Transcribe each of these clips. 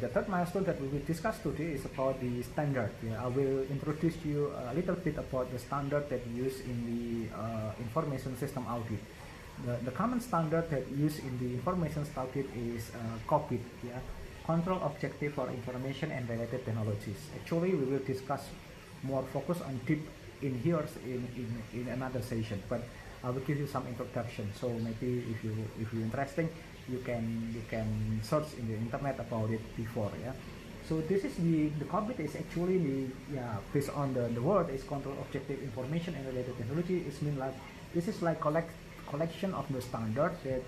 the third milestone that we will discuss today is about the standard. I will introduce you a little bit about the standard that used in the information system audit. The common standard that used in the information audit is COBIT, Control Objective for Information and Related Technologies. Actually, we will discuss more focus on deep in here in another session, but I will give you some introduction. So maybe if you're interested, you can search in the internet about it before. So this is the COBIT is actually based on the word is Control Objective Information and Related Technology. It means like this is like collection of the standard that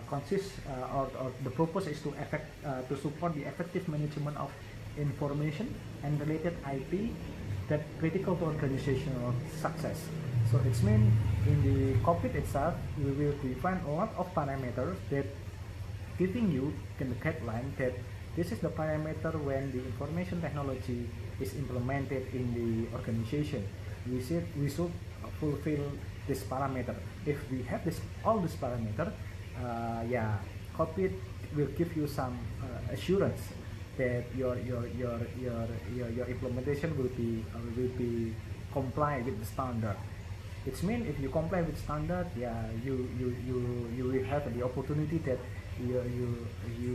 consists or the purpose is to support the effective management of information and related IP that critical to organizational success. So it means in the COBIT itself, we will define a lot of parameters that giving you the guideline that this is the parameter when the information technology is implemented in the organization. We should fulfill this parameter. If we have all this parameter, COBIT will give you some assurance that your implementation will be comply with the standard. It means if you comply with standard, you will have the opportunity that you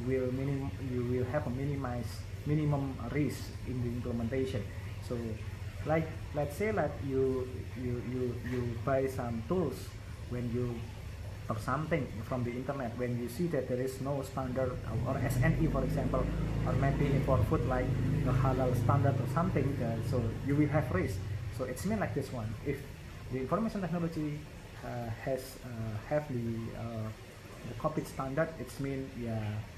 will have a minimum risk in the implementation. So like let's say that you buy some tools when you or something from the internet, when you see that there is no standard or SNE, for example, or maybe for food like the halal standard or something, so you will have risk. So it's mean like this one. If the information technology have the COBIT standard, it's mean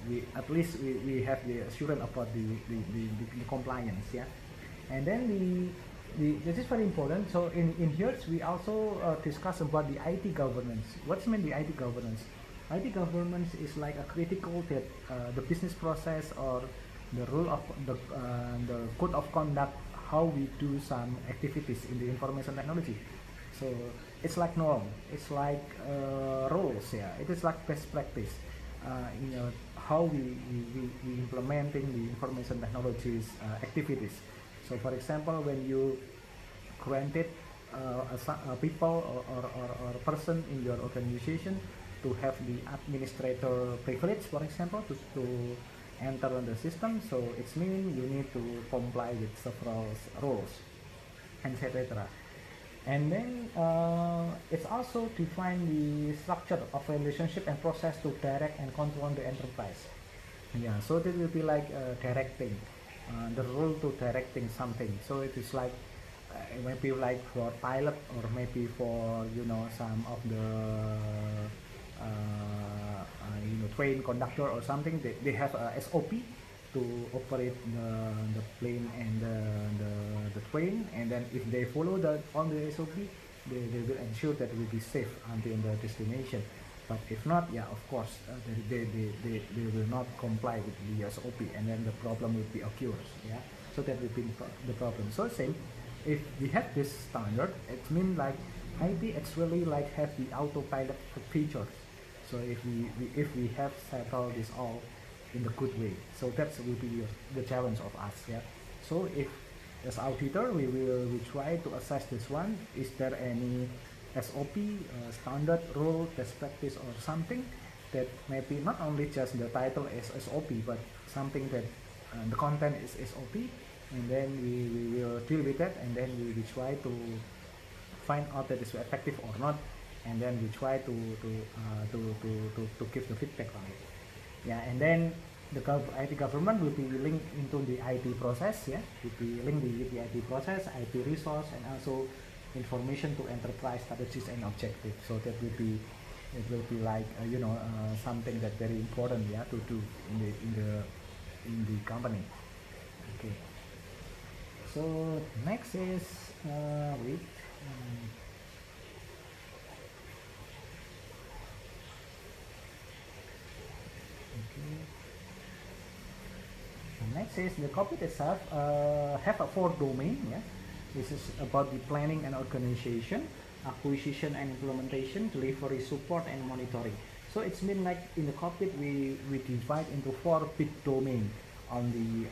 we at least we have the assurance about the compliance, and then this is very important. So in here we also discuss about the IT governance. What's mean the IT governance? IT governance is like a critical that the business process or the rule of the code of conduct, how we do some activities in the information technology. So it's like norm, it's like rules, it is like best practice. How we implementing the information technologies activities. So for example, when you granted a people or person in your organization to have the administrator privilege, for example, to enter on the system, so it means you need to comply with several rules, etc. And then it's also define the structure of relationship and process to direct and control the enterprise. So this will be like directing, the rule to directing something. So it is like maybe like for pilot or maybe for some of the train conductor or something. They have a SOP to operate the plane and the train, and then if they follow on the SOP, they will ensure that it will be safe until the destination. But if not, of course, they will not comply with the SOP, and then the problem will be occurs. So that will be the problem. So same, if we have this standard, it means like IT actually like have the autopilot features. So if we have settled this all in the good way, so that will be the challenge of us. So if as auditor we try to assess this one, is there any SOP, standard rule, best practice or something that maybe not only just the title is SOP, but something that the content is SOP, and then we will deal with that, and then we try to find out that it's effective or not, and then we try to give the feedback on it. And then the IT government will be linked into the IT process. Will be linked with the IT process, IT resource, and also information to enterprise strategies and objectives. So that will be like something that very important to do in the company. Okay. So next is okay. Next is the COBIT itself have a 4 domain. This is about the planning and organization, acquisition and implementation, delivery, support and monitoring. So it's mean like in the cockpit we divide into 4 big domain on the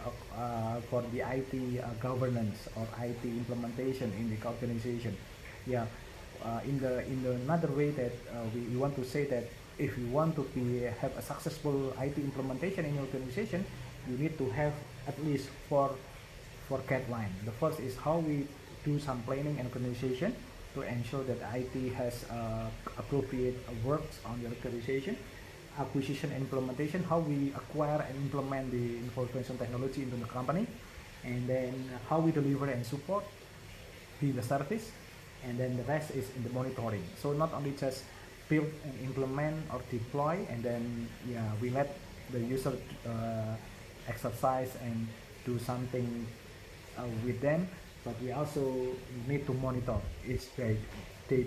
for the IT governance or IT implementation in the organization. Yeah, in the another way that we want to say that if you want to have a successful IT implementation in your organization, you need to have at least four guidelines. The first is how we do some planning and organization to ensure that IT has appropriate works on the organization. Acquisition and implementation, how we acquire and implement the information technology into the company, and then how we deliver and support the service, and then the rest is in the monitoring. So not only just build and implement or deploy, and then yeah, we let the user exercise and do something with them, but we also need to monitor each day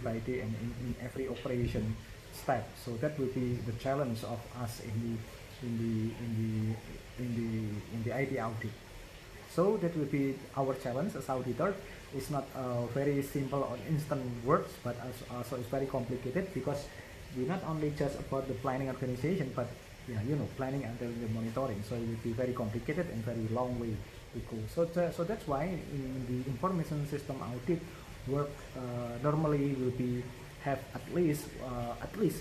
by day and in every operation step. So that will be the challenge of us in the IT audit. So that will be our challenge as auditor. It's not very simple or instant works, but also it's very complicated, because we not only just about the planning organization, but yeah, you know, planning and then the monitoring. So it will be very complicated and very long way to go. So that's why in the information system audit work normally will be have at least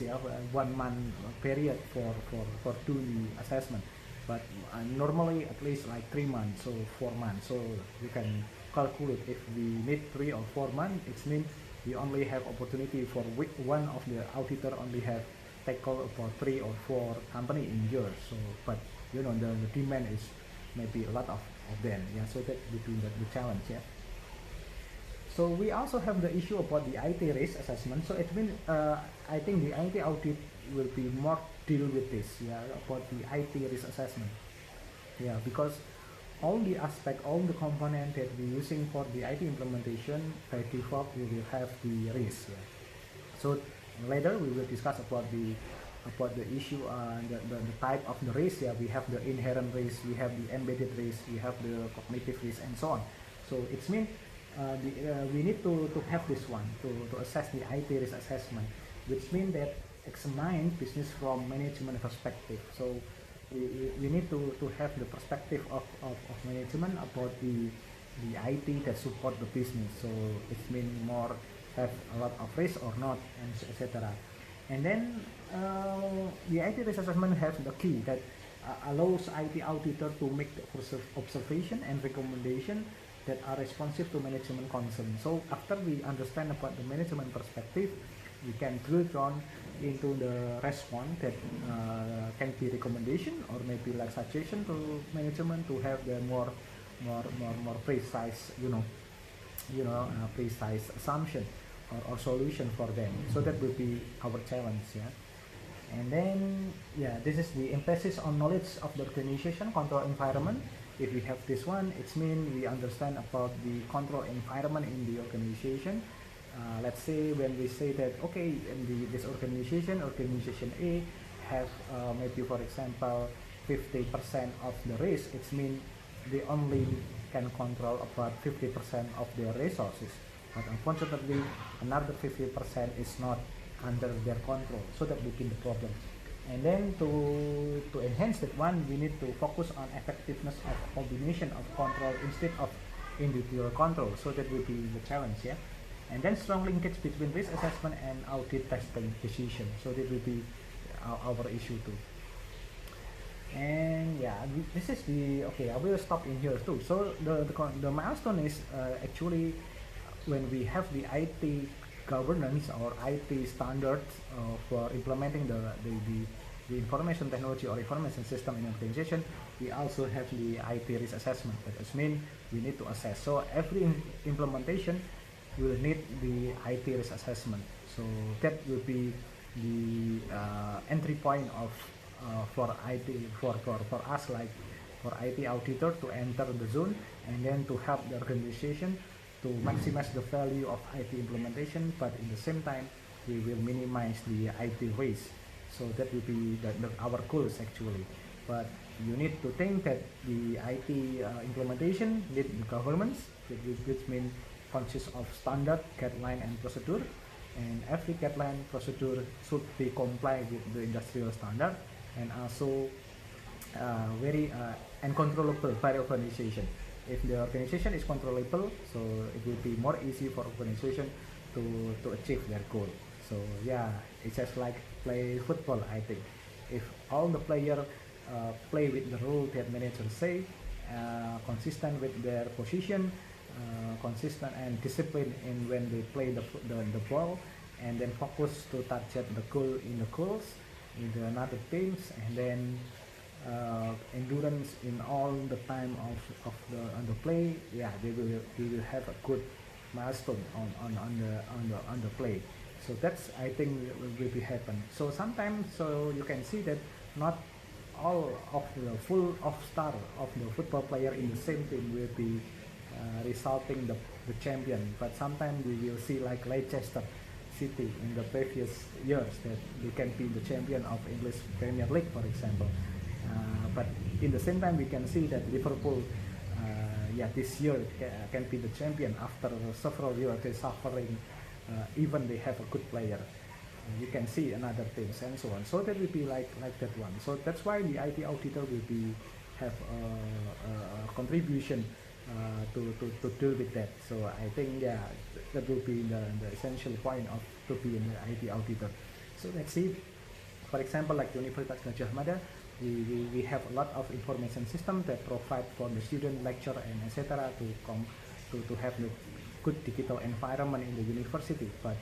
yeah, 1 month period for doing the assessment, but normally at least like 3 months, so 4 months. So you can calculate if we need 3 or 4 months, it means we only have opportunity for one of the auditor only have tackle about 3 or 4 company in years. So but you know the demand is maybe a lot of them. Yeah, so that between the challenge. Yeah. So we also have the issue about the IT risk assessment. So it means I think the IT audit will be more deal with this, yeah, about the IT risk assessment. Yeah, because all the aspect, all the component that we're using for the IT implementation, by default we will have the risk. Yeah. So later we will discuss about the issue, the type of the risk. Yeah, we have the inherent risk, we have the embedded risk, we have the cognitive risk, and so on. So it's mean we need to have this one to assess the IT risk assessment, which means that examine business from management perspective. So we need to have the perspective of management about the IT that support the business. So it means more have a lot of risk or not, and etc. And then the IT risk assessment has the key that allows IT auditor to make the observation and recommendation that are responsive to management concern. So after we understand about the management perspective, we can drill down into the response that can be recommendation or maybe like suggestion to management to have the more precise, precise assumption or solution for them. So that will be our challenge. Yeah. And then yeah, this is the emphasis on knowledge of the organization control environment. If we have this one, it means we understand about the control environment in the organization. Let's say when we say that, okay, in this organization A have maybe for example 50% of the risk, it means they only can control about 50% of their resources, but unfortunately another 50% is not under their control, so that became the problem. And then to enhance that one, we need to focus on effectiveness of combination of control instead of individual control. So that will be the challenge, yeah. And then strong linkage between risk assessment and audit testing decision. So that will be our issue too. And yeah, this is the okay. I will stop in here too. So the milestone is actually when we have the IT governance or IT standards for implementing the information technology or information system in organization, we also have the IT risk assessment. That means we need to assess. So every implementation will need the IT risk assessment. So that will be the entry point of for IT for us, like for IT auditor to enter the zone and then to help the organization to maximize the value of IT implementation, but in the same time we will minimize the IT risk. So that will be our goals actually. But you need to think that the IT implementation need governance, which means consists of standard, guideline, and procedure, and every guideline procedure should be comply with the industrial standard, and also very and controllable by the organization. If the organization is controllable, so it will be more easy for organization to achieve their goal. So yeah, it's just like play football, I think. If all the player play with the rule that manager say, consistent with their position, consistent and disciplined in when they play the ball, and then focus to target the goal in the goals in the another teams, and then endurance in all the time of the play, yeah, they will have a good milestone on the play. So that's, I think, will be happen. So sometimes, so you can see that not all of the full of star of the football player in the same team will be resulting the champion, but sometimes we will see like Leicester City in the previous years that they can be the champion of English Premier League, for example. But in the same time, we can see that Liverpool, yeah, this year can be the champion after several years they suffering. Even they have a good player, you can see another teams and so on. So that will be like that one. So that's why the IT auditor will be have a contribution to deal with that. So I think, yeah, that will be the essential point of to be an IT auditor. So let's see, for example, like Universitas Gadjah Mada, we have a lot of information system that provide for the student, lecture, and etc. to have the good digital environment in the university. But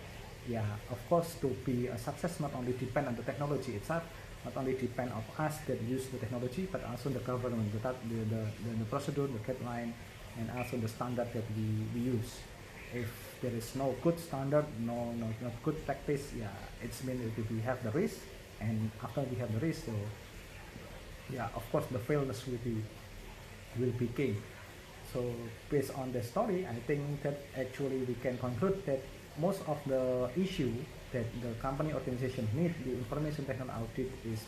yeah, of course, to be a success not only depend on the technology itself, not only depend on us that use the technology, but also the government, the procedure, the guideline, and also the standard that we use. If there is no good standard, not good practice, yeah, it's mean if we have the risk, and after we have the risk, so yeah, of course the failures will be key. So based on the story, I think that actually we can conclude that most of the issue that the company organization need the information technology audit is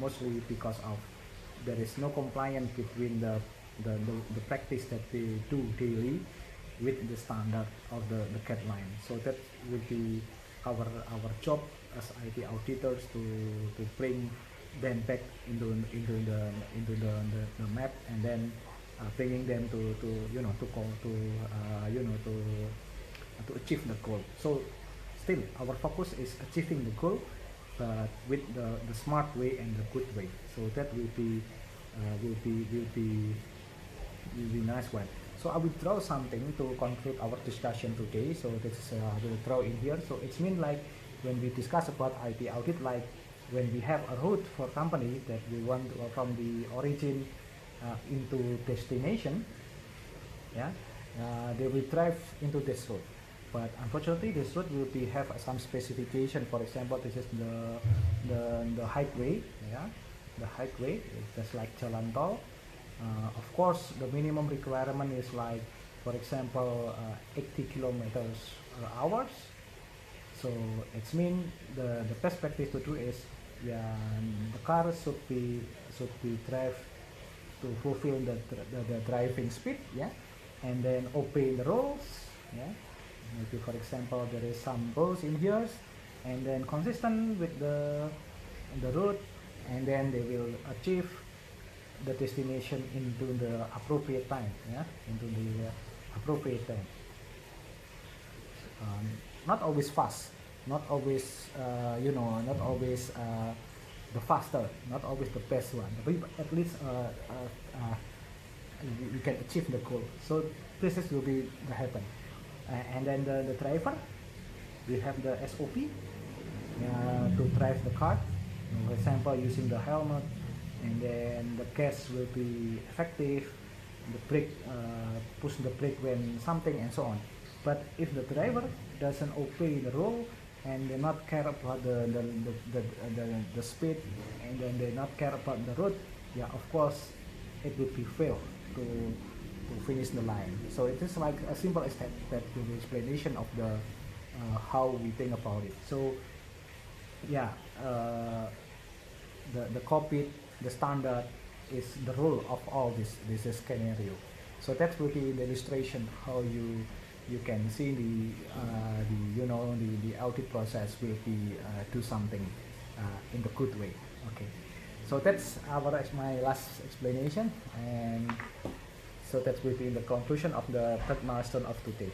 mostly because of there is no compliance between the practice that they do daily with the standard of the guideline. So that will be our job as IT auditors to bring them back into the map, and then bringing them to achieve the goal. So still our focus is achieving the goal, but with the smart way and the good way. So that will be nice one. So I will draw something to conclude our discussion today. So this is I will draw in here. So it's mean like when we discuss about IT audit, like when we have a route for company that we want from the origin into destination, yeah, they will drive into this route. But unfortunately, this route will be have some specification. For example, this is the highway, yeah, the highway. It's just like jalan tol. Of course, the minimum requirement is like, for example, 80 kilometers per hour. So it's mean the best practice to do is, yeah, the car should be drive to fulfill the driving speed, yeah, and then obey the rules, yeah. Maybe for example there is some rules in here, and then consistent with the route, and then they will achieve the destination into the appropriate time, yeah, into the appropriate time. Not always fast, not always not always the faster, not always the best one, but at least you can achieve the goal. So this will be the happen. And then the driver will have the SOP to drive the car. For example, using the helmet, and then the gas will be effective, the brake, push the brake when something, and so on. But if the driver doesn't obey the rule, and they not care about the speed, and then they not care about the road, yeah, of course it would be fail to finish the line. So it is like as simple as that the explanation of the how we think about it. So yeah, the copy, the standard is the rule of all this scenario. So that will be the illustration how you you can see the audit process will be do something in the good way. Okay, so that's my last explanation, and so that will be the conclusion of the third milestone of today.